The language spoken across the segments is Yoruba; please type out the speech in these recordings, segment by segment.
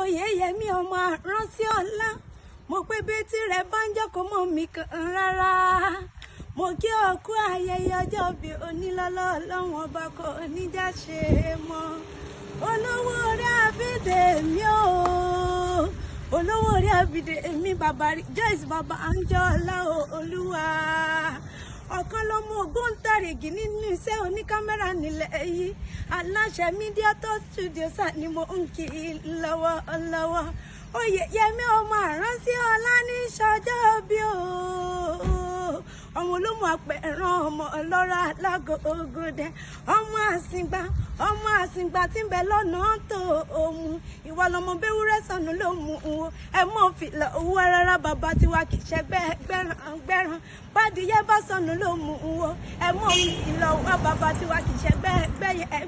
Oyèyẹmí ọmọ rántí ọlá mo pé bẹ́tí rẹ̀ bá ń jókòó mọ́ mi kan rárá mo kí ọkú ayẹyẹ ọjọ́ bí onílọ́lọ́ ọlọ́run ọba kò níjà ṣe mọ́ olówó orí Abídèmí o olówó orí Abídèmí bàbá Joyce bàbá Anjọ́lá olúwa ọ̀kan lọ́mọ ògbóǹtarìgì nínú iṣẹ́ oníkámẹ́rà nílẹ̀ yìí aláṣẹ Media Talk Studio ni mo ń kí lọ́wọ́ Oyèyẹmí ọmọ àránsí ọlá ní sọjọ́ bí o ọmọ olómọ apẹ̀ràn ọmọ ọlọ́rọ̀ alágògòdẹ ọmọ àsìngbà tí ń bẹ lọ́nà tó òmu ìwà lọmọ béwúrẹ́ sọnù ló mú un ẹ mọ̀ fìlà owó rárá bàbá tiwa kì í ṣe gbẹ̀ràn bádìyẹ bá sọnù ló mú un ẹ mọ̀ fìlà owó bàbá tiwa kì í ṣe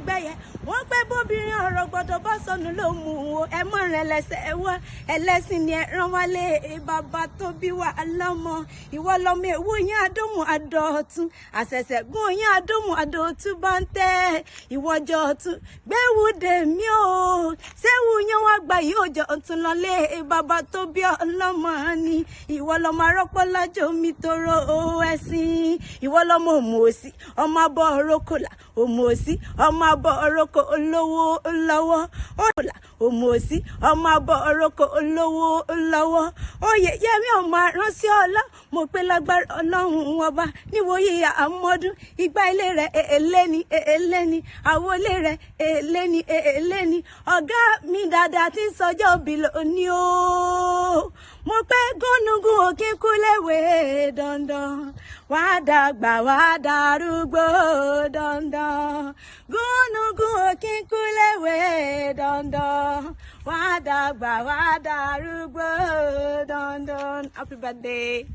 gbẹ̀yẹ wọ́n pẹ́ bóbìnrin ọ̀rọ̀ gbọ́dọ̀ bá sọnù ló mú un ẹ mọ̀ rẹ̀ lẹ́sẹ̀ wá ẹlẹ́sìn ni ẹ rán wálé bàbá tó bí wa lọ́mọ ìwọ lọmọ èwo yín adómù adọ̀tún àṣẹ̀ṣẹ̀ gún yín adómù adọ̀tún bá ń tẹ́ ìwọ́jọ́ ọ̀tún gbéwù Dèmí o ṣéwù yín wá gba yìí òjò ọ̀tún lọlé bàbá tó bí ọlọ́mọ ni ìwọ lọmọ arọ́pọ̀ lájọ mi tóró ẹ̀sìn ìwọ lọmọ òmùòsì ọmọ abọ́ ọ̀rọ̀kọ̀là òmùòsì ọmọ abọ́ ọ̀rọ̀kọ̀ olówó lọ́wọ́ òmùòsì ọmọ abọ́ ọ̀rọ̀kọ̀ olówó lọ́wọ́ Oyèyẹmí ọmọ àránsí ọlá mo pé lágbára ọlọ́run ọba níwòye àmọ́dún ìgbà ilé rẹ̀ èléni àwọn ilé rẹ̀ èléni ọ̀gá mi dáadáa tí ń sọjọ́ òbí lónìí o mo pé gúnugún òkè kú léwé dandan wàá dàgbà wàá darúgbó dandan gúnugún òkè kú léwé dandan wàá dàgbà wàá darúgbó dandan. Happy birthday.